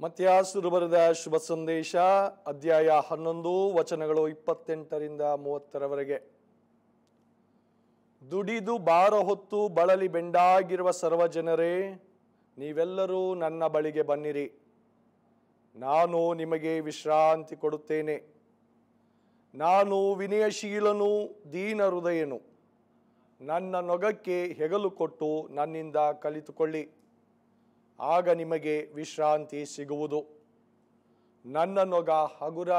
ಮತ್ತಾಯರು ಬರೆದ ಶುಭ ಸಂದೇಶ ಅಧ್ಯಾಯ 11 ವಚನಗಳು 28ರಿಂದ 30ರವರೆಗೆ. ದುಡಿದು ಭಾರ ಹೊತ್ತು ಬಳಲಿ ಬೆಂಡಾಗಿರುವ ಸರ್ವ ಜನರೇ, ನೀವೆಲ್ಲರೂ ನನ್ನ ಬಳಿಗೆ ಬನ್ನಿರಿ, ನಾನು ನಿಮಗೆ ವಿಶ್ರಾಂತಿ ಕೊಡುತ್ತೇನೆ. ನಾನು ವಿನಯಶೀಲನು, ದೀನ ಹೃದಯನು. ನನ್ನ ನೊಗಕ್ಕೆ ಹೆಗಲು ಕೊಟ್ಟು ನನ್ನಿಂದ ಕಲಿತುಕೊಳ್ಳಿ, ಆಗ ನಿಮಗೆ ವಿಶ್ರಾಂತಿ ಸಿಗುವುದು. ನನ್ನ ನೊಗ ಹಗುರ,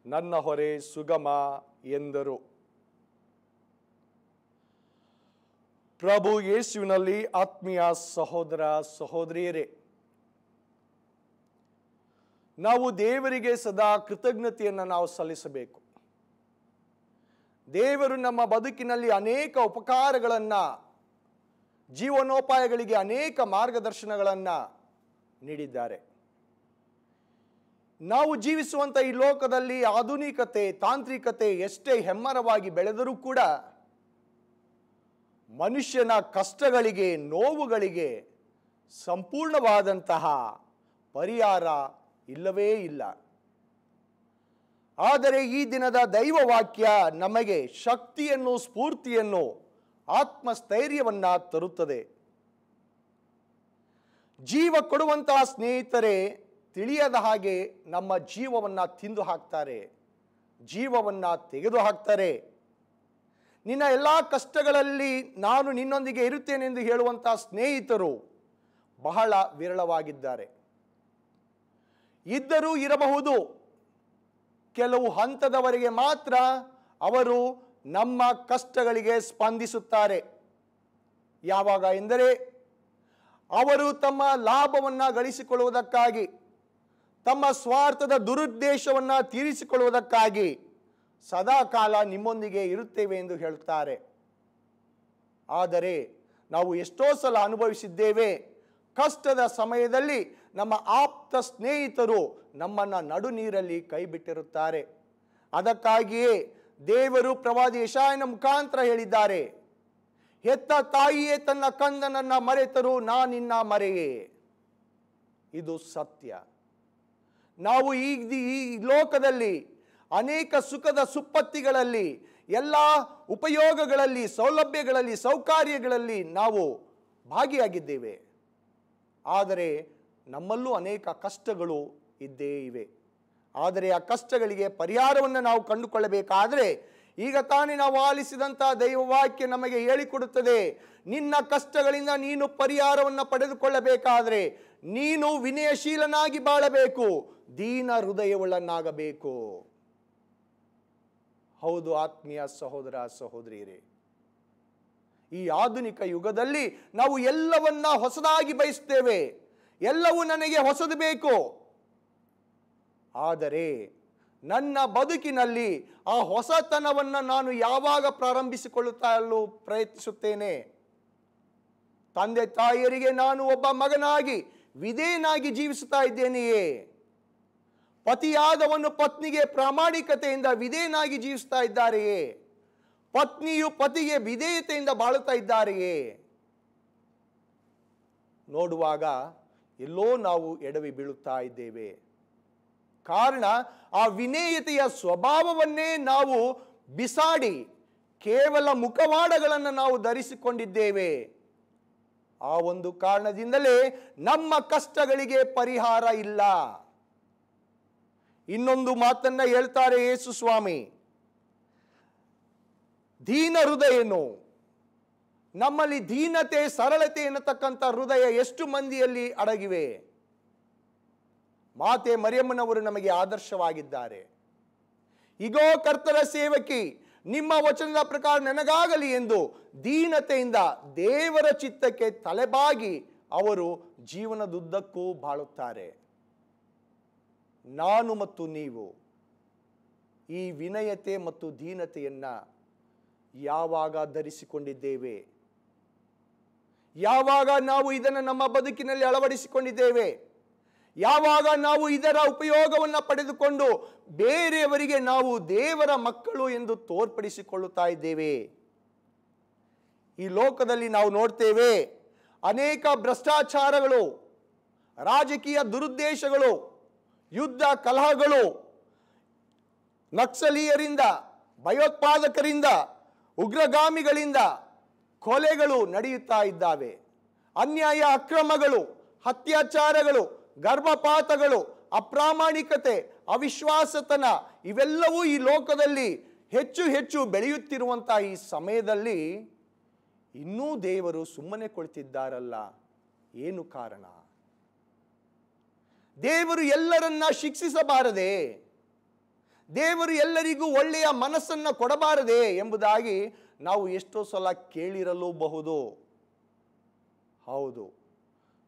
ನನ್ನ ಹೊರೆ ಸುಗಮ ಎಂದರು. ಪ್ರಭು ಯೇಸುವಿನಲ್ಲಿ ಆತ್ಮೀಯ ಸಹೋದರ ಸಹೋದರಿಯರೇ, ನಾವು ದೇವರಿಗೆ ಸದಾ ಕೃತಜ್ಞತೆಯನ್ನು ನಾವು ಸಲ್ಲಿಸಬೇಕು. ದೇವರು ನಮ್ಮ ಬದುಕಿನಲ್ಲಿ ಅನೇಕ ಉಪಕಾರಗಳನ್ನು, ಜೀವನೋಪಾಯಗಳಿಗೆ ಅನೇಕ ಮಾರ್ಗದರ್ಶನಗಳನ್ನು ನೀಡಿದ್ದಾರೆ. ನಾವು ಜೀವಿಸುವಂಥ ಈ ಲೋಕದಲ್ಲಿ ಆಧುನಿಕತೆ, ತಾಂತ್ರಿಕತೆ ಎಷ್ಟೇ ಹೆಮ್ಮರವಾಗಿ ಬೆಳೆದರೂ ಕೂಡ ಮನುಷ್ಯನ ಕಷ್ಟಗಳಿಗೆ, ನೋವುಗಳಿಗೆ ಸಂಪೂರ್ಣವಾದಂತಹ ಪರಿಹಾರ ಇಲ್ಲವೇ ಇಲ್ಲ. ಆದರೆ ಈ ದಿನದ ದೈವವಾಕ್ಯ ನಮಗೆ ಶಕ್ತಿಯನ್ನು, ಸ್ಫೂರ್ತಿಯನ್ನು, ಆತ್ಮಸ್ಥೈರ್ಯವನ್ನು ತರುತ್ತದೆ. ಜೀವ ಕೊಡುವಂತಹ ಸ್ನೇಹಿತರೆ ತಿಳಿಯದ ಹಾಗೆ ನಮ್ಮ ಜೀವವನ್ನು ತಿಂದು ಹಾಕ್ತಾರೆ, ಜೀವವನ್ನು ತೆಗೆದು ಹಾಕ್ತಾರೆ. ನಿನ್ನ ಎಲ್ಲ ಕಷ್ಟಗಳಲ್ಲಿ ನಾನು ನಿನ್ನೊಂದಿಗೆ ಇರುತ್ತೇನೆಂದು ಹೇಳುವಂತಹ ಸ್ನೇಹಿತರು ಬಹಳ ವಿರಳವಾಗಿದ್ದಾರೆ. ಇದ್ದರೂ ಇರಬಹುದು, ಕೆಲವು ಹಂತದವರೆಗೆ ಮಾತ್ರ ಅವರು ನಮ್ಮ ಕಷ್ಟಗಳಿಗೆ ಸ್ಪಂದಿಸುತ್ತಾರೆ. ಯಾವಾಗ ಎಂದರೆ ಅವರು ತಮ್ಮ ಲಾಭವನ್ನು ಗಳಿಸಿಕೊಳ್ಳುವುದಕ್ಕಾಗಿ, ತಮ್ಮ ಸ್ವಾರ್ಥದ ದುರುದ್ದೇಶವನ್ನು ತೀರಿಸಿಕೊಳ್ಳುವುದಕ್ಕಾಗಿ ಸದಾಕಾಲ ನಿಮ್ಮೊಂದಿಗೆ ಇರುತ್ತೇವೆ ಎಂದು ಹೇಳುತ್ತಾರೆ. ಆದರೆ ನಾವು ಎಷ್ಟೋ ಸಲ ಅನುಭವಿಸಿದ್ದೇವೆ, ಕಷ್ಟದ ಸಮಯದಲ್ಲಿ ನಮ್ಮ ಆಪ್ತ ಸ್ನೇಹಿತರು ನಮ್ಮನ್ನು ನಡು ನೀರಲ್ಲಿ ಕೈ ಬಿಟ್ಟಿರುತ್ತಾರೆ. ಅದಕ್ಕಾಗಿಯೇ ದೇವರು ಪ್ರವಾದಿ ಯೆಶಾಯನ ಮುಖಾಂತರ ಹೇಳಿದ್ದಾರೆ, ಹೆತ್ತ ತಾಯಿಯೇ ತನ್ನ ಕಂದನನ್ನ ಮರೆತರು, ನಾನಿನ್ನ ಮರೆಯೇ. ಇದು ಸತ್ಯ. ನಾವು ಈ ಲೋಕದಲ್ಲಿ ಅನೇಕ ಸುಖದ ಸುಪ್ಪತ್ತಿಗಳಲ್ಲಿ, ಎಲ್ಲ ಉಪಯೋಗಗಳಲ್ಲಿ, ಸೌಲಭ್ಯಗಳಲ್ಲಿ, ಸೌಕರ್ಯಗಳಲ್ಲಿ ನಾವು ಭಾಗಿಯಾಗಿದ್ದೇವೆ. ಆದರೆ ನಮ್ಮಲ್ಲೂ ಅನೇಕ ಕಷ್ಟಗಳು ಇದ್ದೇ ಇವೆ. ಆದರೆ ಆ ಕಷ್ಟಗಳಿಗೆ ಪರಿಹಾರವನ್ನು ನಾವು ಕಂಡುಕೊಳ್ಳಬೇಕಾದರೆ ಈಗ ತಾನೇ ನಾವು ಆಲಿಸಿದಂತಹ ದೈವವಾಕ್ಯ ನಮಗೆ ಹೇಳಿಕೊಡುತ್ತದೆ, ನಿನ್ನ ಕಷ್ಟಗಳಿಂದ ನೀನು ಪರಿಹಾರವನ್ನು ಪಡೆದುಕೊಳ್ಳಬೇಕಾದರೆ ನೀನು ವಿನಯಶೀಲನಾಗಿ ಬಾಳಬೇಕು, ದೀನ ಹೃದಯವುಳ್ಳನಾಗಬೇಕು. ಹೌದು ಆತ್ಮೀಯ ಸಹೋದರ ಸಹೋದರಿಯರೇ, ಈ ಆಧುನಿಕ ಯುಗದಲ್ಲಿ ನಾವು ಎಲ್ಲವನ್ನ ಹೊಸದಾಗಿ ಬಯಸ್ತೇವೆ, ಎಲ್ಲವೂ ನನಗೆ ಹೊಸದು ಬೇಕು. ಆದರೆ ನನ್ನ ಬದುಕಿನಲ್ಲಿ ಆ ಹೊಸತನವನ್ನು ನಾನು ಯಾವಾಗ ಪ್ರಾರಂಭಿಸಿಕೊಳ್ಳುತ್ತಲೂ ಪ್ರಯತ್ನಿಸುತ್ತೇನೆ? ತಂದೆ ತಾಯಿಯರಿಗೆ ನಾನು ಒಬ್ಬ ಮಗನಾಗಿ ವಿಧೇಯನಾಗಿ ಜೀವಿಸುತ್ತಾ ಇದ್ದೇನೆಯೇ? ಪತಿಯಾದವನು ಪತ್ನಿಗೆ ಪ್ರಾಮಾಣಿಕತೆಯಿಂದ ವಿಧೇಯನಾಗಿ ಜೀವಿಸ್ತಾ ಇದ್ದಾರೆಯೇ? ಪತ್ನಿಯು ಪತಿಗೆ ವಿಧೇಯತೆಯಿಂದ ಬಾಳುತ್ತಾ ಇದ್ದಾರೆಯೇ? ನೋಡುವಾಗ ಎಲ್ಲೋ ನಾವು ಎಡವಿ ಬೀಳುತ್ತಾ ಇದ್ದೇವೆ. ಕಾರಣ ಆ ವಿನೇಯತೆಯ ಸ್ವಭಾವವನ್ನೇ ನಾವು ಬಿಸಾಡಿ ಕೇವಲ ಮುಖವಾಡಗಳನ್ನು ನಾವು ಧರಿಸಿಕೊಂಡಿದ್ದೇವೆ. ಆ ಒಂದು ಕಾರಣದಿಂದಲೇ ನಮ್ಮ ಕಷ್ಟಗಳಿಗೆ ಪರಿಹಾರ ಇಲ್ಲ. ಇನ್ನೊಂದು ಮಾತನ್ನ ಹೇಳ್ತಾರೆ ಯೇಸು ಸ್ವಾಮಿ, ದೀನ ಹೃದಯನು. ನಮ್ಮಲ್ಲಿ ದೀನತೆ, ಸರಳತೆ ಎನ್ನತಕ್ಕಂಥ ಹೃದಯ ಎಷ್ಟು ಮಂದಿಯಲ್ಲಿ ಅಡಗಿವೆ? ಮಾತೆ ಮರಿಯಮ್ಮನವರು ನಮಗೆ ಆದರ್ಶವಾಗಿದ್ದಾರೆ. ಇಗೋ ಕರ್ತನ ಸೇವಕಿ, ನಿಮ್ಮ ವಚನದ ಪ್ರಕಾರ ನನಗಾಗಲಿ ಎಂದು ದೀನತೆಯಿಂದ ದೇವರ ಚಿತ್ತಕ್ಕೆ ತಲೆಬಾಗಿ ಅವರು ಜೀವನದುದ್ದಕ್ಕೂ ಬಾಳುತ್ತಾರೆ. ನಾನು ಮತ್ತು ನೀವು ಈ ವಿನಯತೆ ಮತ್ತು ದೀನತೆಯನ್ನ ಯಾವಾಗ ಧರಿಸಿಕೊಂಡಿದ್ದೇವೆ? ಯಾವಾಗ ನಾವು ಇದನ್ನು ನಮ್ಮ ಬದುಕಿನಲ್ಲಿ ಅಳವಡಿಸಿಕೊಂಡಿದ್ದೇವೆ? ಯಾವಾಗ ನಾವು ಇದರ ಉಪಯೋಗವನ್ನು ಪಡೆದುಕೊಂಡು ಬೇರೆಯವರಿಗೆ ನಾವು ದೇವರ ಮಕ್ಕಳು ಎಂದು ತೋರ್ಪಡಿಸಿಕೊಳ್ಳುತ್ತಾ ಇದ್ದೇವೆ? ಈ ಲೋಕದಲ್ಲಿ ನಾವು ನೋಡ್ತೇವೆ, ಅನೇಕ ಭ್ರಷ್ಟಾಚಾರಗಳು, ರಾಜಕೀಯ ದುರುದ್ದೇಶಗಳು, ಯುದ್ಧ ಕಲಹಗಳು, ನಕ್ಸಲೀಯರಿಂದ, ಭಯೋತ್ಪಾದಕರಿಂದ, ಉಗ್ರಗಾಮಿಗಳಿಂದ ಕೊಲೆಗಳು ನಡೆಯುತ್ತಾ ಇದ್ದಾವೆ. ಅನ್ಯಾಯ, ಅಕ್ರಮಗಳು, ಅತ್ಯಾಚಾರಗಳು, ಗರ್ಭಪಾತಗಳು, ಅಪ್ರಾಮಾಣಿಕತೆ, ಅವಿಶ್ವಾಸತನ ಇವೆಲ್ಲವೂ ಈ ಲೋಕದಲ್ಲಿ ಹೆಚ್ಚು ಹೆಚ್ಚು ಬೆಳೆಯುತ್ತಿರುವಂತಹ ಈ ಸಮಯದಲ್ಲಿ ಇನ್ನೂ ದೇವರು ಸುಮ್ಮನೆ ಕುಳಿತಿದ್ದಾರಲ್ಲ, ಏನು ಕಾರಣ? ದೇವರು ಎಲ್ಲರನ್ನ ಶಿಕ್ಷಿಸಬಾರದೆ? ದೇವರು ಎಲ್ಲರಿಗೂ ಒಳ್ಳೆಯ ಮನಸ್ಸನ್ನು ಕೊಡಬಾರದೆ ಎಂಬುದಾಗಿ ನಾವು ಎಷ್ಟೋ ಸಲ ಕೇಳಿರಲೂಬಹುದು. ಹೌದು,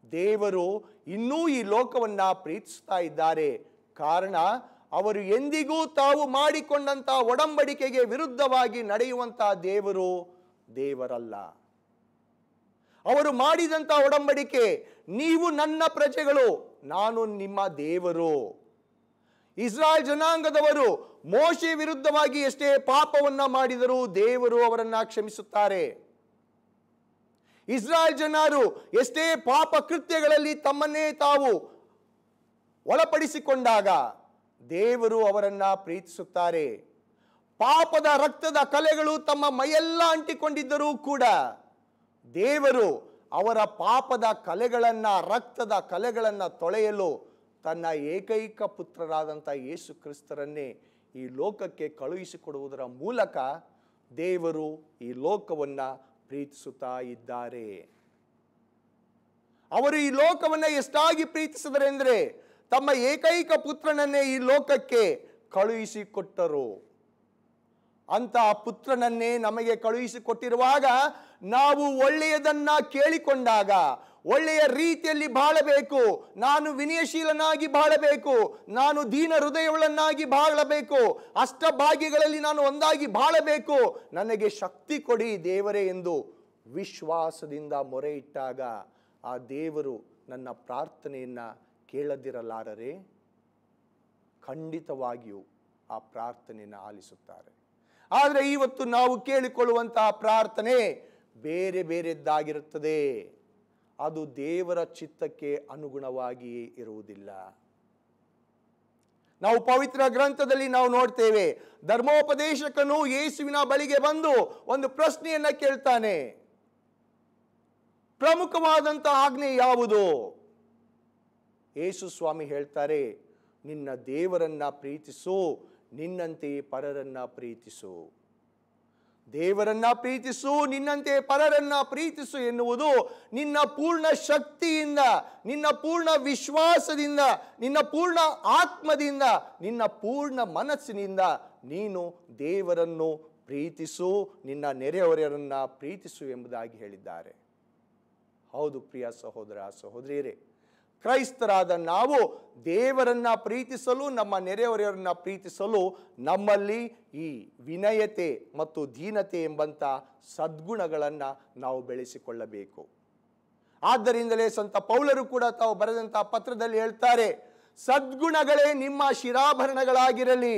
ದೇವರು ಇನ್ನೂ ಈ ಲೋಕವನ್ನ ಪ್ರೀತಿಸ್ತಾ ಇದ್ದಾರೆ. ಕಾರಣ, ಅವರು ಎಂದಿಗೂ ತಾವು ಮಾಡಿಕೊಂಡಂತಹ ಒಡಂಬಡಿಕೆಗೆ ವಿರುದ್ಧವಾಗಿ ನಡೆಯುವಂತಹ ದೇವರಲ್ಲ. ಅವರು ಮಾಡಿದಂತಹ ಒಡಂಬಡಿಕೆ, ನೀವು ನನ್ನ ಪ್ರಜೆಗಳು, ನಾನು ನಿಮ್ಮ ದೇವರು. ಇಸ್ರಾಯೇಲ್ ಜನಾಂಗದವರು ಮೋಶೆ ವಿರುದ್ಧವಾಗಿ ಎಷ್ಟೇ ಪಾಪವನ್ನ ಮಾಡಿದರೂ ದೇವರು ಅವರನ್ನ ಕ್ಷಮಿಸುತ್ತಾರೆ. ಇಸ್ರಾಯೇಲ್ ಜನರು ಎಷ್ಟೇ ಪಾಪ ಕೃತ್ಯಗಳಲ್ಲಿ ತಮ್ಮನ್ನೇ ತಾವು ಒಳಪಡಿಸಿಕೊಂಡಾಗ ದೇವರು ಅವರನ್ನ ಪ್ರೀತಿಸುತ್ತಾರೆ. ಪಾಪದ ರಕ್ತದ ಕಲೆಗಳು ತಮ್ಮ ಮೈಯೆಲ್ಲ ಅಂಟಿಕೊಂಡಿದ್ದರೂ ಕೂಡ ದೇವರು ಅವರ ಪಾಪದ ಕಲೆಗಳನ್ನ, ರಕ್ತದ ಕಲೆಗಳನ್ನ ತೊಳೆಯಲು ತನ್ನ ಏಕೈಕ ಪುತ್ರರಾದಂಥ ಯೇಸು ಕ್ರಿಸ್ತರನ್ನೇ ಈ ಲೋಕಕ್ಕೆ ಕಳುಹಿಸಿಕೊಡುವುದರ ಮೂಲಕ ದೇವರು ಈ ಲೋಕವನ್ನ ಪ್ರೀತಿಸುತ್ತಾ ಇದ್ದಾರೆ. ಅವರು ಈ ಲೋಕವನ್ನ ಎಷ್ಟಾಗಿ ಪ್ರೀತಿಸಿದರೆ ಅಂದರೆ ತಮ್ಮ ಏಕೈಕ ಪುತ್ರನನ್ನೇ ಈ ಲೋಕಕ್ಕೆ ಕಳುಹಿಸಿಕೊಟ್ಟರು. ಅಂತಹ ಪುತ್ರನನ್ನೇ ನಮಗೆ ಕಳುಹಿಸಿಕೊಟ್ಟಿರುವಾಗ ನಾವು ಒಳ್ಳೆಯದನ್ನ ಕೇಳಿಕೊಂಡಾಗ ಒಳ್ಳೆಯ ರೀತಿಯಲ್ಲಿ ಬಾಳಬೇಕು. ನಾನು ವಿನಯಶೀಲನಾಗಿ ಬಾಳಬೇಕು, ನಾನು ದೀನ ಹೃದಯವುಳ್ಳನ್ನಾಗಿ ಬಾಳಬೇಕು, ಅಷ್ಟಭಾಗ್ಯಗಳಲ್ಲಿ ನಾನು ಒಂದಾಗಿ ಬಾಳಬೇಕು, ನನಗೆ ಶಕ್ತಿ ಕೊಡಿ ದೇವರೇ ಎಂದು ವಿಶ್ವಾಸದಿಂದ ಮೊರೆ ಇಟ್ಟಾಗ ಆ ದೇವರು ನನ್ನ ಪ್ರಾರ್ಥನೆಯನ್ನ ಕೇಳದಿರಲಾರರೆ? ಖಂಡಿತವಾಗಿಯೂ ಆ ಪ್ರಾರ್ಥನೆಯನ್ನು ಆಲಿಸುತ್ತಾರೆ. ಆದರೆ ಇವತ್ತು ನಾವು ಕೇಳಿಕೊಳ್ಳುವಂತಹ ಪ್ರಾರ್ಥನೆ ಬೇರೆ ಬೇರೆದ್ದಾಗಿರುತ್ತದೆ. ಅದು ದೇವರ ಚಿತ್ತಕ್ಕೆ ಅನುಗುಣವಾಗಿಯೇ ಇರುವುದಿಲ್ಲ. ನಾವು ಪವಿತ್ರ ಗ್ರಂಥದಲ್ಲಿ ನಾವು ನೋಡ್ತೇವೆ, ಧರ್ಮೋಪದೇಶಕನು ಯೇಸುವಿನ ಬಳಿಗೆ ಬಂದು ಒಂದು ಪ್ರಶ್ನೆಯನ್ನ ಕೇಳ್ತಾನೆ. ಪ್ರಮುಖವಾದಂತಹ ಆಜ್ಞೆ ಯಾವುದು? ಯೇಸು ಸ್ವಾಮಿ ಹೇಳ್ತಾರೆ, ನಿನ್ನ ದೇವರನ್ನ ಪ್ರೀತಿಸು, ನಿನ್ನಂತೆಯೇ ಪರರನ್ನ ಪ್ರೀತಿಸು. ದೇವರನ್ನ ಪ್ರೀತಿಸು, ನಿನ್ನಂತೆ ಪರರನ್ನ ಪ್ರೀತಿಸು ಎನ್ನುವುದು ನಿನ್ನ ಪೂರ್ಣ ಶಕ್ತಿಯಿಂದ, ನಿನ್ನ ಪೂರ್ಣ ವಿಶ್ವಾಸದಿಂದ, ನಿನ್ನ ಪೂರ್ಣ ಆತ್ಮದಿಂದ, ನಿನ್ನ ಪೂರ್ಣ ಮನಸ್ಸಿನಿಂದ ನೀನು ದೇವರನ್ನು ಪ್ರೀತಿಸು, ನಿನ್ನ ನೆರೆಹೊರೆಯವರನ್ನ ಪ್ರೀತಿಸು ಎಂಬುದಾಗಿ ಹೇಳಿದ್ದಾರೆ. ಹೌದು ಪ್ರಿಯ ಸಹೋದರ ಸಹೋದರಿಯರೇ, ಕ್ರೈಸ್ತರಾದ ನಾವು ದೇವರನ್ನ ಪ್ರೀತಿಸಲು, ನಮ್ಮ ನೆರೆಹೊರೆಯವರನ್ನ ಪ್ರೀತಿಸಲು ನಮ್ಮಲ್ಲಿ ಈ ವಿನಯತೆ ಮತ್ತು ದೀನತೆ ಎಂಬಂಥ ಸದ್ಗುಣಗಳನ್ನು ನಾವು ಬೆಳೆಸಿಕೊಳ್ಳಬೇಕು. ಆದ್ದರಿಂದಲೇ ಸಂತ ಪೌಲರು ಕೂಡ ತಾವು ಬರೆದಂತಹ ಪತ್ರದಲ್ಲಿ ಹೇಳ್ತಾರೆ, ಸದ್ಗುಣಗಳೇ ನಿಮ್ಮ ಶಿರಾಭರಣಗಳಾಗಿರಲಿ.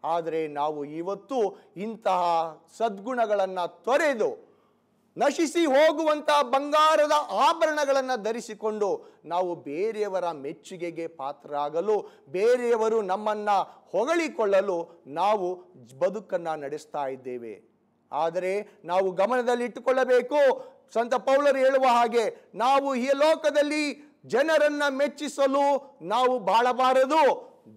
ಆದರೆ ನಾವು ಇವತ್ತು ಇಂತಹ ಸದ್ಗುಣಗಳನ್ನು ತೊರೆದು ನಶಿಸಿ ಹೋಗುವಂತಹ ಬಂಗಾರದ ಆಭರಣಗಳನ್ನು ಧರಿಸಿಕೊಂಡು ನಾವು ಬೇರೆಯವರ ಮೆಚ್ಚುಗೆಗೆ ಪಾತ್ರರಾಗಲು, ಬೇರೆಯವರು ನಮ್ಮನ್ನ ಹೊಗಳಿಕೊಳ್ಳಲು ನಾವು ಬದುಕನ್ನು ನಡೆಸ್ತಾ ಇದ್ದೇವೆ. ಆದರೆ ನಾವು ಗಮನದಲ್ಲಿಟ್ಟುಕೊಳ್ಳಬೇಕು, ಸಂತ ಪೌಲರು ಹೇಳುವ ಹಾಗೆ ನಾವು ಈ ಲೋಕದಲ್ಲಿ ಜನರನ್ನ ಮೆಚ್ಚಿಸಲು ನಾವು ಬಾಳಬಾರದು,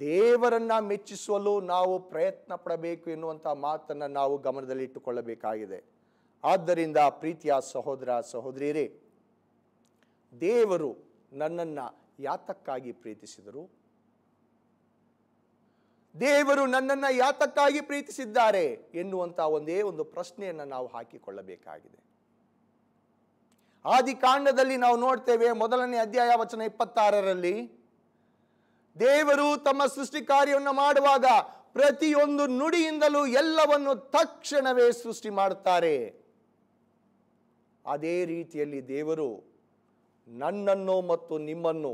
ದೇವರನ್ನ ಮೆಚ್ಚಿಸಲು ನಾವು ಪ್ರಯತ್ನ ಪಡಬೇಕು ಎನ್ನುವಂಥ ಮಾತನ್ನು ನಾವು ಗಮನದಲ್ಲಿಟ್ಟುಕೊಳ್ಳಬೇಕಾಗಿದೆ. ಆದ್ದರಿಂದ ಪ್ರೀತಿಯ ಸಹೋದರ ಸಹೋದರಿಯರೇ, ದೇವರು ನನ್ನನ್ನು ಯಾತಕ್ಕಾಗಿ ಪ್ರೀತಿಸಿದರು? ದೇವರು ನನ್ನನ್ನು ಯಾತಕ್ಕಾಗಿ ಪ್ರೀತಿಸಿದ್ದಾರೆ ಎನ್ನುವಂಥ ಒಂದೇ ಒಂದು ಪ್ರಶ್ನೆಯನ್ನು ನಾವು ಹಾಕಿಕೊಳ್ಳಬೇಕಾಗಿದೆ. ಆದಿಕಾಂಡದಲ್ಲಿ ನಾವು ನೋಡ್ತೇವೆ, 1ನೇ ಅಧ್ಯಾಯ ವಚನ 26ರಲ್ಲಿ ದೇವರು ತಮ್ಮ ಸೃಷ್ಟಿ ಕಾರ್ಯವನ್ನು ಮಾಡುವಾಗ ಪ್ರತಿಯೊಂದು ನುಡಿಯಿಂದಲೂ ಎಲ್ಲವನ್ನು ತಕ್ಷಣವೇ ಸೃಷ್ಟಿ ಮಾಡುತ್ತಾರೆ. ಅದೇ ರೀತಿಯಲ್ಲಿ ದೇವರು ನನ್ನನ್ನು ಮತ್ತು ನಿಮ್ಮನ್ನು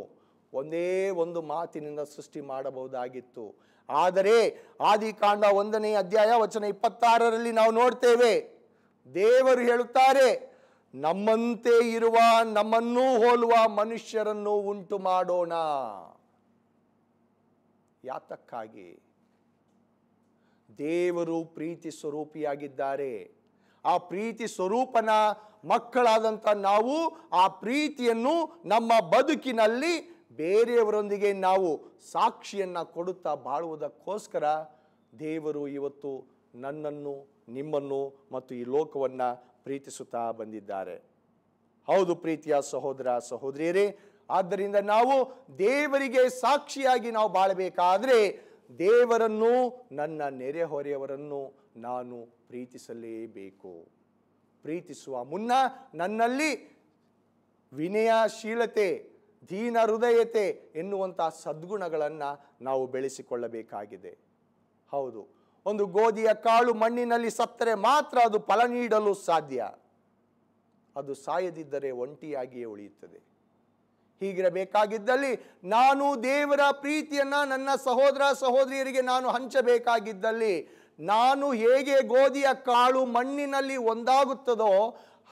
ಒಂದೇ ಒಂದು ಮಾತಿನಿಂದ ಸೃಷ್ಟಿ ಮಾಡಬಹುದಾಗಿತ್ತು. ಆದರೆ ಆದಿಕಾಂಡ 1ನೇ ಅಧ್ಯಾಯ ವಚನ 26ರಲ್ಲಿ ನಾವು ನೋಡ್ತೇವೆ, ದೇವರು ಹೇಳುತ್ತಾರೆ, ನಮ್ಮಂತೆ ಇರುವ, ನಮ್ಮನ್ನೂ ಹೋಲುವ ಮನುಷ್ಯರನ್ನು ಉಂಟು ಮಾಡೋಣ. ಯಾತಕ್ಕಾಗಿ? ದೇವರು ಪ್ರೀತಿ ಸ್ವರೂಪಿಯಾಗಿದ್ದಾರೆ. ಆ ಪ್ರೀತಿ ಸ್ವರೂಪನ ಮಕ್ಕಳಾದಂಥ ನಾವು ಆ ಪ್ರೀತಿಯನ್ನು ನಮ್ಮ ಬದುಕಿನಲ್ಲಿ ಬೇರೆಯವರೊಂದಿಗೆ ನಾವು ಸಾಕ್ಷಿಯನ್ನು ಕೊಡುತ್ತಾ ಬಾಳುವುದಕ್ಕೋಸ್ಕರ ದೇವರು ಇವತ್ತು ನನ್ನನ್ನು, ನಿಮ್ಮನ್ನು ಮತ್ತು ಈ ಲೋಕವನ್ನು ಪ್ರೀತಿಸುತ್ತಾ ಬಂದಿದ್ದಾರೆ. ಹೌದು ಪ್ರೀತಿಯ ಸಹೋದರ ಸಹೋದರಿಯರೇ, ಆದ್ದರಿಂದ ನಾವು ದೇವರಿಗೆ ಸಾಕ್ಷಿಯಾಗಿ ನಾವು ಬಾಳಬೇಕಾದ್ರೆ ದೇವರನ್ನು, ನನ್ನ ನೆರೆಹೊರೆಯವರನ್ನು ನಾನು ಪ್ರೀತಿಸಲೇಬೇಕು. ಪ್ರೀತಿಸುವ ಮುನ್ನ ನನ್ನಲ್ಲಿ ವಿನಯಶೀಲತೆ, ದೀನ ಹೃದಯತೆ ಎನ್ನುವಂಥ ಸದ್ಗುಣಗಳನ್ನು ನಾವು ಬೆಳೆಸಿಕೊಳ್ಳಬೇಕಾಗಿದೆ. ಹೌದು, ಒಂದು ಗೋಧಿಯ ಕಾಳು ಮಣ್ಣಿನಲ್ಲಿ ಸತ್ತರೆ ಮಾತ್ರ ಅದು ಫಲ ನೀಡಲು ಸಾಧ್ಯ. ಅದು ಸಾಯದಿದ್ದರೆ ಒಂಟಿಯಾಗಿಯೇ ಉಳಿಯುತ್ತದೆ. ಹೀಗಿರಬೇಕಾಗಿದ್ದಲ್ಲಿ ನಾನು ದೇವರ ಪ್ರೀತಿಯನ್ನು ನನ್ನ ಸಹೋದರ ಸಹೋದರಿಯರಿಗೆ ನಾನು ಹಂಚಬೇಕಾಗಿದ್ದಲ್ಲಿ ನಾನು ಹೇಗೆ ಗೋಧಿಯ ಕಾಳು ಮಣ್ಣಿನಲ್ಲಿ ಒಂದಾಗುತ್ತದೋ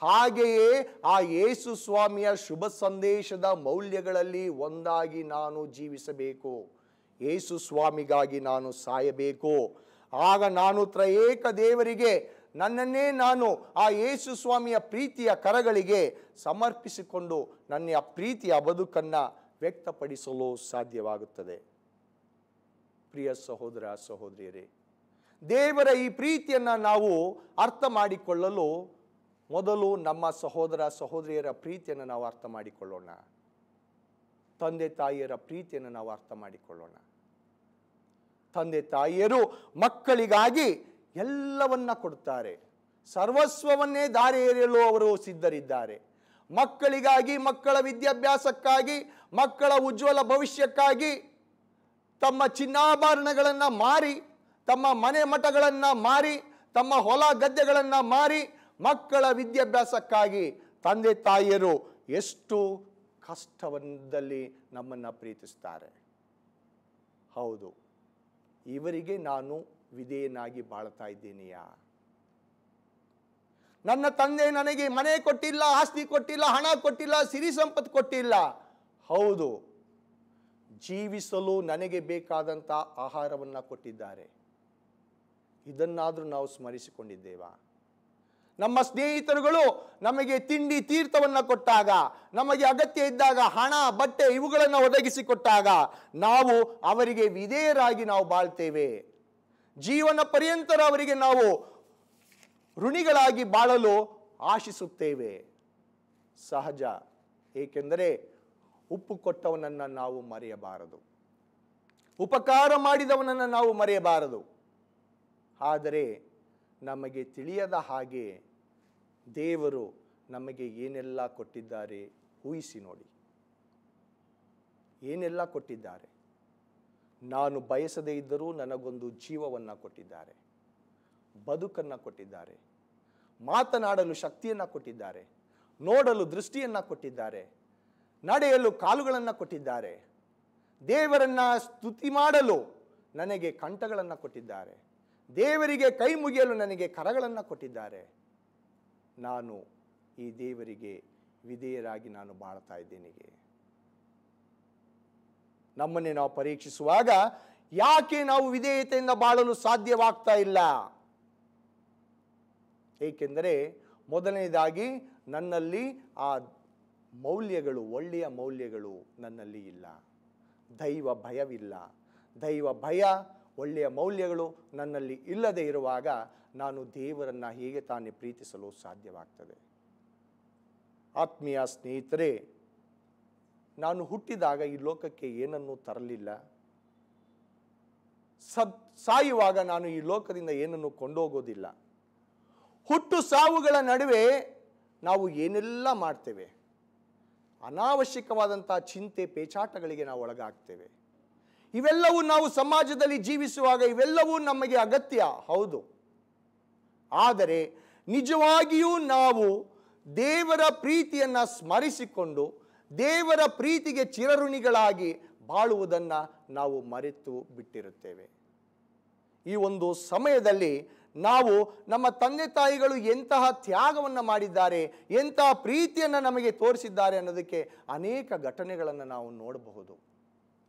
ಹಾಗೆಯೇ ಆ ಯೇಸು ಸ್ವಾಮಿಯ ಶುಭ ಸಂದೇಶದ ಮೌಲ್ಯಗಳಲ್ಲಿ ಒಂದಾಗಿ ನಾನು ಜೀವಿಸಬೇಕು. ಯೇಸು ಸ್ವಾಮಿಗಾಗಿ ನಾನು ಸಾಯಬೇಕು. ಆಗ ನಾನು ತ್ರಯೇಕ ದೇವರಿಗೆ ನನ್ನನ್ನೇ ನಾನು ಆ ಯೇಸು ಸ್ವಾಮಿಯ ಪ್ರೀತಿಯ ಕರಗಳಿಗೆ ಸಮರ್ಪಿಸಿಕೊಂಡು ನನ್ನ ಆ ಪ್ರೀತಿಯ ಬದುಕನ್ನು ವ್ಯಕ್ತಪಡಿಸಲು ಸಾಧ್ಯವಾಗುತ್ತದೆ. ಪ್ರಿಯ ಸಹೋದರ ಸಹೋದರಿಯರೇ, ದೇವರ ಈ ಪ್ರೀತಿಯನ್ನು ನಾವು ಅರ್ಥ ಮಾಡಿಕೊಳ್ಳಲು ಮೊದಲು ನಮ್ಮ ಸಹೋದರ ಸಹೋದರಿಯರ ಪ್ರೀತಿಯನ್ನು ನಾವು ಅರ್ಥ ಮಾಡಿಕೊಳ್ಳೋಣ. ತಂದೆ ತಾಯಿಯರ ಪ್ರೀತಿಯನ್ನು ನಾವು ಅರ್ಥ ಮಾಡಿಕೊಳ್ಳೋಣ. ತಂದೆ ತಾಯಿಯರು ಮಕ್ಕಳಿಗಾಗಿ ಎಲ್ಲವನ್ನ ಕೊಡುತ್ತಾರೆ. ಸರ್ವಸ್ವವನ್ನೇ ದಾರಿ ಎರೆಯಲು ಅವರು ಸಿದ್ಧರಿದ್ದಾರೆ. ಮಕ್ಕಳಿಗಾಗಿ, ಮಕ್ಕಳ ವಿದ್ಯಾಭ್ಯಾಸಕ್ಕಾಗಿ, ಮಕ್ಕಳ ಉಜ್ವಲ ಭವಿಷ್ಯಕ್ಕಾಗಿ ತಮ್ಮ ಚಿನ್ನಾಭರಣಗಳನ್ನು ಮಾರಿ, ತಮ್ಮ ಮನೆ ಮಠಗಳನ್ನು ಮಾರಿ, ತಮ್ಮ ಹೊಲ ಗದ್ದೆಗಳನ್ನು ಮಾರಿ ಮಕ್ಕಳ ವಿದ್ಯಾಭ್ಯಾಸಕ್ಕಾಗಿ ತಂದೆ ತಾಯಿಯರು ಎಷ್ಟು ಕಷ್ಟದಲ್ಲಿ ನಮ್ಮನ್ನು ಪ್ರೀತಿಸ್ತಾರೆ. ಹೌದು, ಇವರಿಗೆ ನಾನು ವಿಧೇಯನಾಗಿ ಬಾಳ್ತಾ ಇದ್ದೀನಿಯಾ? ನನ್ನ ತಂದೆ ನನಗೆ ಮನೆ ಕೊಟ್ಟಿಲ್ಲ, ಆಸ್ತಿ ಕೊಟ್ಟಿಲ್ಲ, ಹಣ ಕೊಟ್ಟಿಲ್ಲ, ಸಿರಿ ಸಂಪತ್ತು ಕೊಟ್ಟಿಲ್ಲ. ಹೌದು, ಜೀವಿಸಲು ನನಗೆ ಬೇಕಾದಂಥ ಆಹಾರವನ್ನು ಕೊಟ್ಟಿದ್ದಾರೆ. ಇದನ್ನಾದರೂ ನಾವು ಸ್ಮರಿಸಿಕೊಂಡಿದ್ದೇವಾ? ನಮ್ಮ ಸ್ನೇಹಿತರುಗಳು ನಮಗೆ ತಿಂಡಿ ತೀರ್ಥವನ್ನು ಕೊಟ್ಟಾಗ, ನಮಗೆ ಅಗತ್ಯ ಇದ್ದಾಗ ಹಣ, ಬಟ್ಟೆ ಇವುಗಳನ್ನು ಒದಗಿಸಿಕೊಟ್ಟಾಗ ನಾವು ಅವರಿಗೆ ವಿಧೇಯರಾಗಿ ನಾವು ಬಾಳ್ತೇವೆ. ಜೀವನ ಪರ್ಯಂತರ ಅವರಿಗೆ ನಾವು ಋಣಿಗಳಾಗಿ ಬಾಳಲು ಆಶಿಸುತ್ತೇವೆ. ಸಹಜ, ಏಕೆಂದರೆ ಉಪ್ಪು ಕೊಟ್ಟವನನ್ನು ನಾವು ಮರೆಯಬಾರದು, ಉಪಕಾರ ಮಾಡಿದವನನ್ನು ನಾವು ಮರೆಯಬಾರದು. ಆದರೆ ನಮಗೆ ತಿಳಿಯದ ಹಾಗೆ ದೇವರು ನಮಗೆ ಏನೆಲ್ಲ ಕೊಟ್ಟಿದ್ದಾರೆ ಊಹಿಸಿ ನೋಡಿ. ಏನೆಲ್ಲ ಕೊಟ್ಟಿದ್ದಾರೆ. ನಾನು ಬಯಸದೇ ಇದ್ದರೂ ನನಗೊಂದು ಜೀವವನ್ನು ಕೊಟ್ಟಿದ್ದಾರೆ, ಬದುಕನ್ನು ಕೊಟ್ಟಿದ್ದಾರೆ, ಮಾತನಾಡಲು ಶಕ್ತಿಯನ್ನು ಕೊಟ್ಟಿದ್ದಾರೆ, ನೋಡಲು ದೃಷ್ಟಿಯನ್ನು ಕೊಟ್ಟಿದ್ದಾರೆ, ನಡೆಯಲು ಕಾಲುಗಳನ್ನು ಕೊಟ್ಟಿದ್ದಾರೆ, ದೇವರನ್ನು ಸ್ತುತಿ ಮಾಡಲು ನನಗೆ ಕಂಠಗಳನ್ನು ಕೊಟ್ಟಿದ್ದಾರೆ, ದೇವರಿಗೆ ಕೈ ಮುಗಿಯಲು ನನಗೆ ಕರಗಳನ್ನು ಕೊಟ್ಟಿದ್ದಾರೆ. ನಾನು ಈ ದೇವರಿಗೆ ವಿಧೇಯರಾಗಿ ನಾನು ಬಾಳ್ತಾ ಇದ್ದೇನೆ. ನಮ್ಮನ್ನೇ ನಾವು ಪರೀಕ್ಷಿಸುವಾಗ ಯಾಕೆ ನಾವು ವಿಧೇಯತೆಯಿಂದ ಬಾಳಲು ಸಾಧ್ಯವಾಗ್ತಾ ಇಲ್ಲ? ಏಕೆಂದರೆ ಮೊದಲನೇದಾಗಿ ನನ್ನಲ್ಲಿ ಆ ಮೌಲ್ಯಗಳು, ಒಳ್ಳೆಯ ಮೌಲ್ಯಗಳು ನನ್ನಲ್ಲಿ ಇಲ್ಲ. ದೈವ ಭಯವಿಲ್ಲ. ದೈವ ಭಯ, ಒಳ್ಳೆಯ ಮೌಲ್ಯಗಳು ನನ್ನಲ್ಲಿ ಇಲ್ಲದೆ ಇರುವಾಗ ನಾನು ದೇವರನ್ನು ಹೇಗೆ ತಾನೇ ಪ್ರೀತಿಸಲು ಸಾಧ್ಯವಾಗ್ತದೆ? ಆತ್ಮೀಯ ಸ್ನೇಹಿತರೆ, ನಾನು ಹುಟ್ಟಿದಾಗ ಈ ಲೋಕಕ್ಕೆ ಏನನ್ನೂ ತರಲಿಲ್ಲ. ಸಾಯುವಾಗ ನಾನು ಈ ಲೋಕದಿಂದ ಏನನ್ನು ಕೊಂಡೋಗೋದಿಲ್ಲ. ಹುಟ್ಟು ಸಾವುಗಳ ನಡುವೆ ನಾವು ಏನೆಲ್ಲ ಮಾಡ್ತೇವೆ? ಅನಾವಶ್ಯಕವಾದಂಥ ಚಿಂತೆ, ಪೇಚಾಟಗಳಿಗೆ ನಾವು ಒಳಗಾಗ್ತೇವೆ. ಇವೆಲ್ಲವೂ ನಾವು ಸಮಾಜದಲ್ಲಿ ಜೀವಿಸುವಾಗ ಇವೆಲ್ಲವೂ ನಮಗೆ ಅಗತ್ಯ, ಹೌದು. ಆದರೆ ನಿಜವಾಗಿಯೂ ನಾವು ದೇವರ ಪ್ರೀತಿಯನ್ನು ಸ್ಮರಿಸಿಕೊಂಡು ದೇವರ ಪ್ರೀತಿಗೆ ಚಿರಋಣಿಗಳಾಗಿ ಬಾಳುವುದನ್ನು ನಾವು ಮರೆತು ಬಿಟ್ಟಿರುತ್ತೇವೆ. ಈ ಒಂದು ಸಮಯದಲ್ಲಿ ನಾವು ನಮ್ಮ ತಂದೆ ತಾಯಿಗಳು ಎಂತಹ ತ್ಯಾಗವನ್ನು ಮಾಡಿದ್ದಾರೆ, ಎಂತಹ ಪ್ರೀತಿಯನ್ನು ನಮಗೆ ತೋರಿಸಿದ್ದಾರೆ ಅನ್ನೋದಕ್ಕೆ ಅನೇಕ ಘಟನೆಗಳನ್ನು ನಾವು ನೋಡಬಹುದು.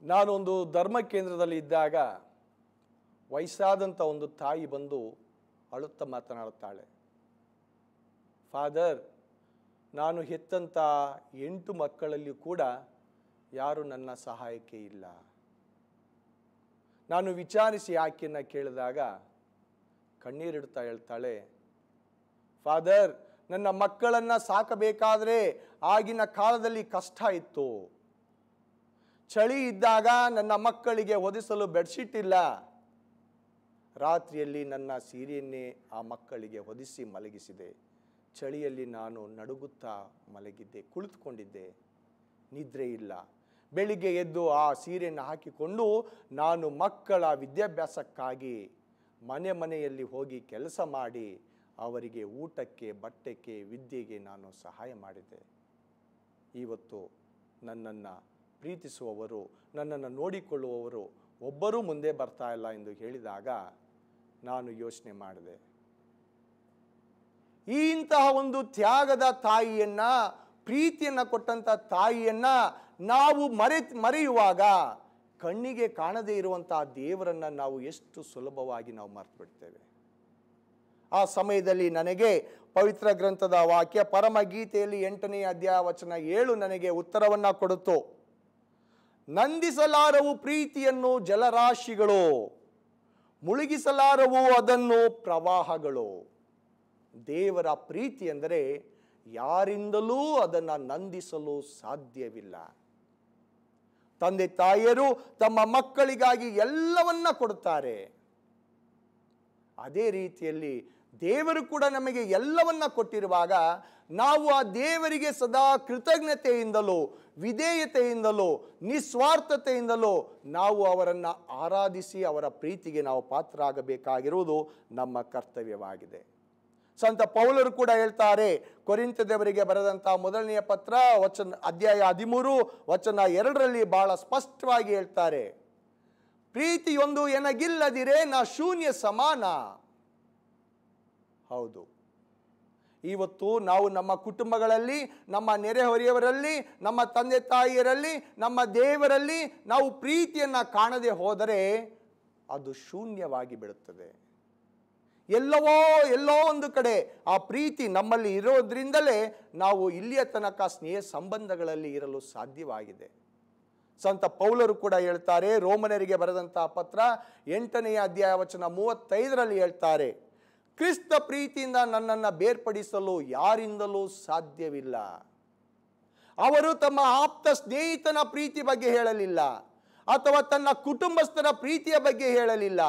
ನಾನೊಂದು ಧರ್ಮ ಕೇಂದ್ರದಲ್ಲಿ ಇದ್ದಾಗ ವಯಸ್ಸಾದಂಥ ಒಂದು ತಾಯಿ ಬಂದು ಅಳುತ್ತಾ ಮಾತನಾಡುತ್ತಾಳೆ, ಫಾದರ್, ನಾನು ಹೆತ್ತಂಥ 8 ಮಕ್ಕಳಲ್ಲಿಯೂ ಕೂಡ ಯಾರು ನನ್ನ ಸಹಾಯಕ್ಕೆ ಇಲ್ಲ. ನಾನು ವಿಚಾರಿಸಿ ಆಕೆಯನ್ನು ಕೇಳಿದಾಗ ಕಣ್ಣೀರಿಡ್ತಾ ಹೇಳ್ತಾಳೆ, ಫಾದರ್, ನನ್ನ ಮಕ್ಕಳನ್ನು ಸಾಕಬೇಕಾದ್ರೆ ಆಗಿನ ಕಾಲದಲ್ಲಿ ಕಷ್ಟ ಇತ್ತು. ಚಳಿ ಇದ್ದಾಗ ನನ್ನ ಮಕ್ಕಳಿಗೆ ಹೊದಿಸಲು ಬೆಡ್ಶೀಟ್ ಇಲ್ಲ. ರಾತ್ರಿಯಲ್ಲಿ ನನ್ನ ಸೀರೆಯನ್ನೇ ಆ ಮಕ್ಕಳಿಗೆ ಹೊದಿಸಿ ಮಲಗಿಸಿದೆ. ಚಳಿಯಲ್ಲಿ ನಾನು ನಡುಗುತ್ತಾ ಮಲಗಿದ್ದೆ, ಕುಳಿತುಕೊಂಡಿದ್ದೆ, ನಿದ್ರೆ ಇಲ್ಲ. ಬೆಳಿಗ್ಗೆ ಎದ್ದು ಆ ಸೀರೆಯನ್ನು ಹಾಕಿಕೊಂಡು ನಾನು ಮಕ್ಕಳ ವಿದ್ಯಾಭ್ಯಾಸಕ್ಕಾಗಿ ಮನೆಯಲ್ಲಿ ಹೋಗಿ ಕೆಲಸ ಮಾಡಿ ಅವರಿಗೆ ಊಟಕ್ಕೆ, ಬಟ್ಟೆಗೆ, ವಿದ್ಯೆಗೆ ನಾನು ಸಹಾಯ ಮಾಡಿದೆ. ಇವತ್ತು ನನ್ನನ್ನು ಪ್ರೀತಿಸುವವರು, ನನ್ನನ್ನು ನೋಡಿಕೊಳ್ಳುವವರು ಒಬ್ಬರೂ ಮುಂದೆ ಬರ್ತಾ ಇಲ್ಲ ಎಂದು ಹೇಳಿದಾಗ ನಾನು ಯೋಚನೆ ಮಾಡಿದೆ, ಇಂತಹ ಒಂದು ತ್ಯಾಗದ ತಾಯಿಯನ್ನ, ಪ್ರೀತಿಯನ್ನು ಕೊಟ್ಟಂಥ ತಾಯಿಯನ್ನ ನಾವು ಮರೆಯುವಾಗ ಕಣ್ಣಿಗೆ ಕಾಣದೇ ಇರುವಂತಹ ದೇವರನ್ನು ನಾವು ಎಷ್ಟು ಸುಲಭವಾಗಿ ನಾವು ಮರೆತು ಬಿಡ್ತೇವೆ. ಆ ಸಮಯದಲ್ಲಿ ನನಗೆ ಪವಿತ್ರ ಗ್ರಂಥದ ವಾಕ್ಯ ಪರಮಗೀತೆಯಲ್ಲಿ 8ನೇ ಅಧ್ಯಾಯ ವಚನ 7 ನನಗೆ ಉತ್ತರವನ್ನು ಕೊಡುತ್ತು. ನಂದಿಸಲಾರವು ಪ್ರೀತಿಯನ್ನು ಜಲರಾಶಿಗಳು, ಮುಳುಗಿಸಲಾರವು ಅದನ್ನು ಪ್ರವಾಹಗಳು. ದೇವರ ಪ್ರೀತಿ ಎಂದರೆ ಯಾರಿಂದಲೂ ಅದನ್ನು ನಂದಿಸಲು ಸಾಧ್ಯವಿಲ್ಲ. ತಂದೆ ತಾಯಿಯರು ತಮ್ಮ ಮಕ್ಕಳಿಗಾಗಿ ಎಲ್ಲವನ್ನ ಕೊಡುತ್ತಾರೆ. ಅದೇ ರೀತಿಯಲ್ಲಿ ದೇವರು ಕೂಡ ನಮಗೆ ಎಲ್ಲವನ್ನ ಕೊಟ್ಟಿರುವಾಗ ನಾವು ಆ ದೇವರಿಗೆ ಸದಾ ಕೃತಜ್ಞತೆಯಿಂದಲೂ, ವಿಧೇಯತೆಯಿಂದಲೂ, ನಿಸ್ವಾರ್ಥತೆಯಿಂದಲೂ ನಾವು ಅವರನ್ನು ಆರಾಧಿಸಿ ಅವರ ಪ್ರೀತಿಗೆ ನಾವು ಪಾತ್ರರಾಗಬೇಕಾಗಿರುವುದು ನಮ್ಮ ಕರ್ತವ್ಯವಾಗಿದೆ. ಸಂತ ಪೌಲರು ಕೂಡ ಹೇಳ್ತಾರೆ, ಕೊರಿಂಥದವರಿಗೆ ಬರೆದಂಥ 1ನೇ ಪತ್ರ ಅಧ್ಯಾಯ 13 ವಚನ 2ರಲ್ಲಿ ಬಹಳ ಸ್ಪಷ್ಟವಾಗಿ ಹೇಳ್ತಾರೆ, ಪ್ರೀತಿಯೊಂದು ಎನಗಿಲ್ಲದಿರೇ ನಾ ಶೂನ್ಯ ಸಮಾನ. ಹೌದು, ಇವತ್ತು ನಾವು ನಮ್ಮ ಕುಟುಂಬಗಳಲ್ಲಿ, ನಮ್ಮ ನೆರೆಹೊರೆಯವರಲ್ಲಿ, ನಮ್ಮ ತಂದೆ ತಾಯಿಯರಲ್ಲಿ, ನಮ್ಮ ದೇವರಲ್ಲಿ ನಾವು ಪ್ರೀತಿಯನ್ನು ಕಾಣದೆ ಹೋದರೆ ಅದು ಶೂನ್ಯವಾಗಿ ಬಿಡುತ್ತದೆ. ಎಲ್ಲೋ ಒಂದು ಕಡೆ ಆ ಪ್ರೀತಿ ನಮ್ಮಲ್ಲಿ ಇರೋದ್ರಿಂದಲೇ ನಾವು ಇಲ್ಲಿಯ ತನಕ ಸ್ನೇಹ ಸಂಬಂಧಗಳಲ್ಲಿ ಇರಲು ಸಾಧ್ಯವಾಗಿದೆ. ಸಂತ ಪೌಲರು ಕೂಡ ಹೇಳ್ತಾರೆ, ರೋಮನರಿಗೆ ಬರೆದಂಥ ಪತ್ರ 8ನೇ ಅಧ್ಯಾಯ ವಚನ 35ರಲ್ಲಿ ಹೇಳ್ತಾರೆ, ಕ್ರಿಸ್ತ ಪ್ರೀತಿಯಿಂದ ನನ್ನನ್ನು ಬೇರ್ಪಡಿಸಲು ಯಾರಿಂದಲೂ ಸಾಧ್ಯವಿಲ್ಲ. ಅವರು ತಮ್ಮ ಆಪ್ತ ಸ್ನೇಹಿತನ ಪ್ರೀತಿ ಬಗ್ಗೆ ಹೇಳಲಿಲ್ಲ, ಅಥವಾ ತನ್ನ ಕುಟುಂಬಸ್ಥರ ಪ್ರೀತಿಯ ಬಗ್ಗೆ ಹೇಳಲಿಲ್ಲ.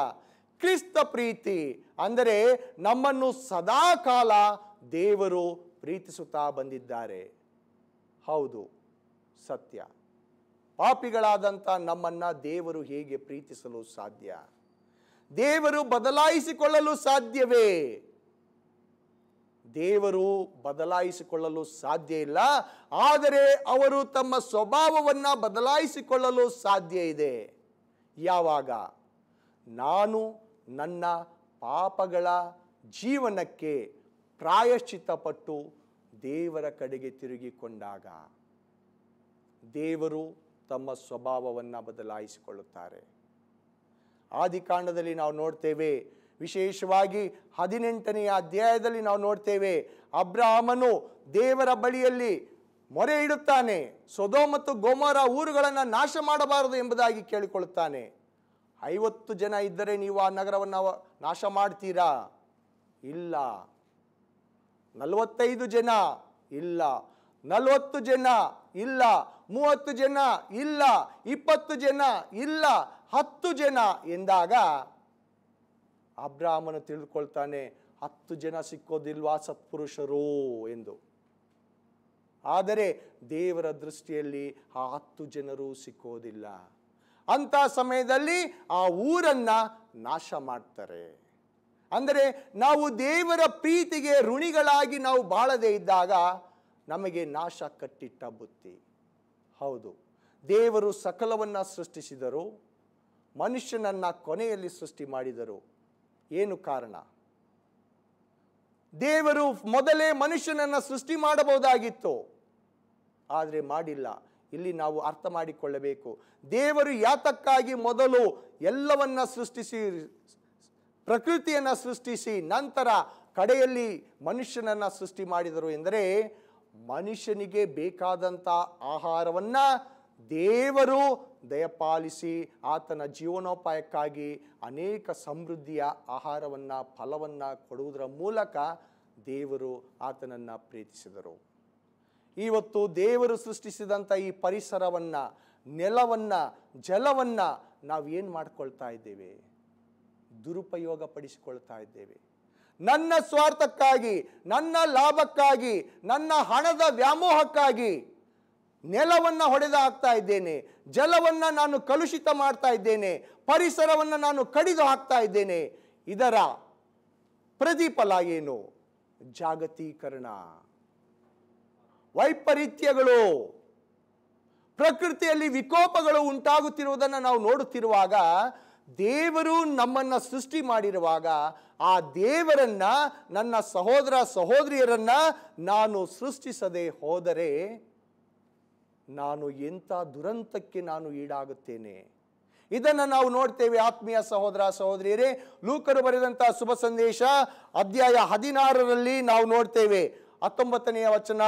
ಕ್ರಿಸ್ತ ಪ್ರೀತಿ ಅಂದರೆ ನಮ್ಮನ್ನು ಸದಾ ಕಾಲ ದೇವರು ಪ್ರೀತಿಸುತ್ತಾ ಬಂದಿದ್ದಾರೆ. ಹೌದು, ಸತ್ಯ. ಪಾಪಿಗಳಾದಂಥ ನಮ್ಮನ್ನು ದೇವರು ಹೇಗೆ ಪ್ರೀತಿಸಲು ಸಾಧ್ಯ? ದೇವರು ಬದಲಾಯಿಸಿಕೊಳ್ಳಲು ಸಾಧ್ಯವೇ? ದೇವರು ಬದಲಾಯಿಸಿಕೊಳ್ಳಲು ಸಾಧ್ಯ ಇಲ್ಲ. ಆದರೆ ಅವರು ತಮ್ಮ ಸ್ವಭಾವವನ್ನು ಬದಲಾಯಿಸಿಕೊಳ್ಳಲು ಸಾಧ್ಯ ಇದೆ. ಯಾವಾಗ? ನಾನು ನನ್ನ ಪಾಪಗಳ ಜೀವನಕ್ಕೆ ಪ್ರಾಯಶ್ಚಿತ್ತಪಟ್ಟು ದೇವರ ಕಡೆಗೆ ತಿರುಗಿಕೊಂಡಾಗ ದೇವರು ತಮ್ಮ ಸ್ವಭಾವವನ್ನು ಬದಲಾಯಿಸಿಕೊಳ್ಳುತ್ತಾರೆ. ಆದಿಕಾಂಡದಲ್ಲಿ ನಾವು ನೋಡ್ತೇವೆ, ವಿಶೇಷವಾಗಿ 18ನೇ ಅಧ್ಯಾಯದಲ್ಲಿ ನಾವು ನೋಡ್ತೇವೆ, ಅಬ್ರಹಾಮನು ದೇವರ ಬಳಿಯಲ್ಲಿ ಮೊರೆ ಇಡುತ್ತಾನೆ. ಸೊದೋಮ್ ಮತ್ತು ಗೊಮೋರ ಊರುಗಳನ್ನು ನಾಶ ಮಾಡಬಾರದು ಎಂಬುದಾಗಿ ಕೇಳಿಕೊಳ್ಳುತ್ತಾನೆ. 50 ಜನ ಇದ್ದರೆ ನೀವು ಆ ನಗರವನ್ನು ನಾಶ ಮಾಡ್ತೀರಾ? ಇಲ್ಲ. 45 ಜನ? ಇಲ್ಲ. 40 ಜನ? ಇಲ್ಲ. 30 ಜನ? ಇಲ್ಲ. 20 ಜನ? ಇಲ್ಲ. 10 ಜನ ಎಂದಾಗ ಅಬ್ರಹಾಮನು ತಿಳಿದುಕೊಳ್ತಾನೆ, 10 ಜನ ಸಿಕ್ಕೋದಿಲ್ವಾ ಸತ್ಪುರುಷರು ಎಂದು. ಆದರೆ ದೇವರ ದೃಷ್ಟಿಯಲ್ಲಿ ಆ 10 ಜನರು ಸಿಕ್ಕೋದಿಲ್ಲ. ಅಂತ ಸಮಯದಲ್ಲಿ ಆ ಊರನ್ನ ನಾಶ ಮಾಡ್ತಾರೆ. ಅಂದರೆ ನಾವು ದೇವರ ಪ್ರೀತಿಗೆ ಋಣಿಗಳಾಗಿ ನಾವು ಬಾಳದೇ ಇದ್ದಾಗ ನಮಗೆ ನಾಶ ಕಟ್ಟಿಟ್ಟ ಬುತ್ತಿ. ಹೌದು, ದೇವರು ಸಕಲವನ್ನ ಸೃಷ್ಟಿಸಿದರು, ಮನುಷ್ಯನನ್ನ ಕೊನೆಯಲ್ಲಿ ಸೃಷ್ಟಿ ಮಾಡಿದರು. ಏನು ಕಾರಣ? ದೇವರು ಮೊದಲೇ ಮನುಷ್ಯನನ್ನು ಸೃಷ್ಟಿ ಮಾಡಬಹುದಾಗಿತ್ತು, ಆದರೆ ಮಾಡಿಲ್ಲ. ಇಲ್ಲಿ ನಾವು ಅರ್ಥ ಮಾಡಿಕೊಳ್ಳಬೇಕು, ದೇವರು ಯಾತಕ್ಕಾಗಿ ಮೊದಲು ಎಲ್ಲವನ್ನ ಸೃಷ್ಟಿಸಿ, ಪ್ರಕೃತಿಯನ್ನು ಸೃಷ್ಟಿಸಿ ನಂತರ ಕಡೆಯಲ್ಲಿ ಮನುಷ್ಯನನ್ನು ಸೃಷ್ಟಿ ಮಾಡಿದರು ಎಂದರೆ, ಮನುಷ್ಯನಿಗೆ ಬೇಕಾದಂಥ ಆಹಾರವನ್ನ ದೇವರು ದಯಪಾಲಿಸಿ ಆತನ ಜೀವನೋಪಾಯಕ್ಕಾಗಿ ಅನೇಕ ಸಮೃದ್ಧಿಯ ಆಹಾರವನ್ನು, ಫಲವನ್ನು ಕೊಡುವುದರ ಮೂಲಕ ದೇವರು ಆತನನ್ನು ಪ್ರೀತಿಸಿದರು. ಇವತ್ತು ದೇವರು ಸೃಷ್ಟಿಸಿದಂಥ ಈ ಪರಿಸರವನ್ನು, ನೆಲವನ್ನು, ಜಲವನ್ನು ನಾವು ಏನು ಮಾಡ್ಕೊಳ್ತಾ ಇದ್ದೇವೆ? ದುರುಪಯೋಗ ಪಡಿಸಿಕೊಳ್ತಾ ಇದ್ದೇವೆ. ನನ್ನ ಸ್ವಾರ್ಥಕ್ಕಾಗಿ, ನನ್ನ ಲಾಭಕ್ಕಾಗಿ, ನನ್ನ ಹಣದ ವ್ಯಾಮೋಹಕ್ಕಾಗಿ ನೆಲವನ್ನು ಹೊಡೆದು ಹಾಕ್ತಾ ಇದ್ದೇನೆ, ಜಲವನ್ನು ನಾನು ಕಲುಷಿತ ಮಾಡ್ತಾ ಇದ್ದೇನೆ, ಪರಿಸರವನ್ನು ನಾನು ಕಡಿದು ಹಾಕ್ತಾ ಇದ್ದೇನೆ. ಇದರ ಪ್ರತಿಫಲ ಏನು? ಜಾಗತೀಕರಣ, ವೈಪರೀತ್ಯಗಳು, ಪ್ರಕೃತಿಯಲ್ಲಿ ವಿಕೋಪಗಳು ಉಂಟಾಗುತ್ತಿರುವುದನ್ನು ನಾವು ನೋಡುತ್ತಿರುವಾಗ, ದೇವರು ನಮ್ಮನ್ನು ಸೃಷ್ಟಿ ಮಾಡಿರುವಾಗ ಆ ದೇವರನ್ನ, ನನ್ನ ಸಹೋದರ ಸಹೋದರಿಯರನ್ನ ನಾನು ಸೃಷ್ಟಿಸದೆ ಹೋದರೆ ನಾನು ಎಂಥ ದುರಂತಕ್ಕೆ ನಾನು ಈಡಾಗುತ್ತೇನೆ. ಇದನ್ನು ನಾವು ನೋಡ್ತೇವೆ ಆತ್ಮೀಯ ಸಹೋದರ ಸಹೋದರಿಯರೇ. ಲೂಕರು ಬರೆದಂಥ ಶುಭ ಸಂದೇಶ ಅಧ್ಯಾಯ 16ರಲ್ಲಿ ನಾವು ನೋಡ್ತೇವೆ, 19ನೇ ವಚನ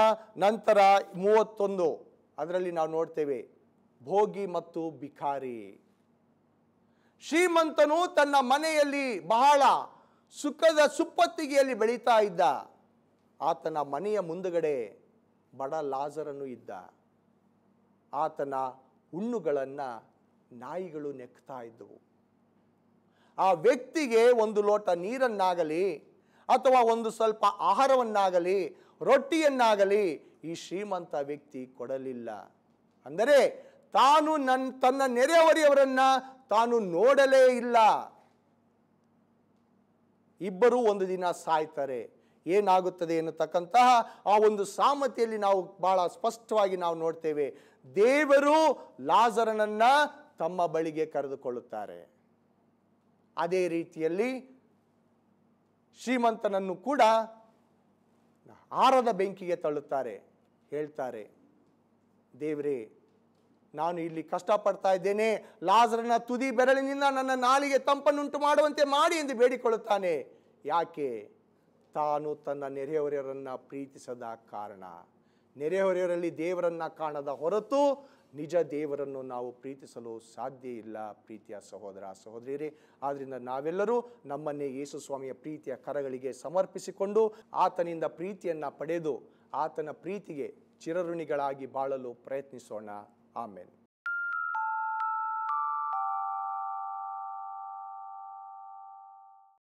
ನಂತರ 31, ಅದರಲ್ಲಿ ನಾವು ನೋಡ್ತೇವೆ ಭೋಗಿ ಮತ್ತು ಭಿಕಾರಿ. ಶ್ರೀಮಂತನು ತನ್ನ ಮನೆಯಲ್ಲಿ ಬಹಳ ಸುಖದ ಸುಪ್ಪತ್ತಿಗೆಯಲ್ಲಿ ಬೆಳೀತಾ ಇದ್ದ. ಆತನ ಮನೆಯ ಮುಂದುಗಡೆ ಬಡ ಲಾಜರನು ಇದ್ದ. ಆತನ ಹುಣ್ಣುಗಳನ್ನು ನಾಯಿಗಳು ನೆಕ್ತಾ ಇದ್ದವು. ಆ ವ್ಯಕ್ತಿಗೆ ಒಂದು ಲೋಟ ನೀರನ್ನಾಗಲಿ ಅಥವಾ ಒಂದು ಸ್ವಲ್ಪ ಆಹಾರವನ್ನಾಗಲಿ, ರೊಟ್ಟಿಯನ್ನಾಗಲಿ ಈ ಶ್ರೀಮಂತ ವ್ಯಕ್ತಿ ಕೊಡಲಿಲ್ಲ. ಅಂದರೆ ತಾನು ತನ್ನ ನೆರೆಹೊರೆಯವರನ್ನ ತಾನು ನೋಡಲೇ ಇಲ್ಲ. ಇಬ್ಬರು ಒಂದು ದಿನ ಸಾಯ್ತಾರೆ. ಏನಾಗುತ್ತದೆ ಎನ್ನತಕ್ಕಂತಹ ಆ ಒಂದು ಸಾಮತೆಯಲ್ಲಿ ನಾವು ಬಹಳ ಸ್ಪಷ್ಟವಾಗಿ ನಾವು ನೋಡ್ತೇವೆ. ದೇವರು ಲಾಜರನನ್ನ ತಮ್ಮ ಬಳಿಗೆ ಕರೆದುಕೊಳ್ಳುತ್ತಾರೆ. ಅದೇ ರೀತಿಯಲ್ಲಿ ಶ್ರೀಮಂತನನ್ನು ಕೂಡ ಆರದ ಬೆಂಕಿಗೆ ತಳ್ಳುತ್ತಾರೆ. ಹೇಳ್ತಾರೆ, ದೇವರೇ, ನಾನು ಇಲ್ಲಿ ಕಷ್ಟಪಡ್ತಾ ಇದ್ದೇನೆ, ಲಾಜರನ ತುದಿ ಬೆರಳಿನಿಂದ ನನ್ನ ನಾಲಿಗೆ ತಂಪನ್ನುಂಟು ಮಾಡುವಂತೆ ಮಾಡಿ ಎಂದು ಬೇಡಿಕೊಳ್ಳುತ್ತಾನೆ. ಯಾಕೆ? ತಾನು ತನ್ನ ನೆರೆಹೊರೆಯವರನ್ನ ಪ್ರೀತಿಸದ ಕಾರಣ. ನೆರೆಹೊರೆಯವರಲ್ಲಿ ದೇವರನ್ನ ಕಾಣದ ಹೊರತು ನಿಜ ದೇವರನ್ನು ನಾವು ಪ್ರೀತಿಸಲು ಸಾಧ್ಯ ಇಲ್ಲ ಪ್ರೀತಿಯ ಸಹೋದರ ಸಹೋದರಿಯರೇ. ಆದ್ದರಿಂದ ನಾವೆಲ್ಲರೂ ನಮ್ಮನ್ನೇ ಯೇಸು ಸ್ವಾಮಿಯ ಪ್ರೀತಿಯ ಕರಗಳಿಗೆ ಸಮರ್ಪಿಸಿಕೊಂಡು ಆತನಿಂದ ಪ್ರೀತಿಯನ್ನು ಪಡೆದು ಆತನ ಪ್ರೀತಿಗೆ ಚಿರಋಣಿಗಳಾಗಿ ಬಾಳಲು ಪ್ರಯತ್ನಿಸೋಣ. ಆಮೆನ್.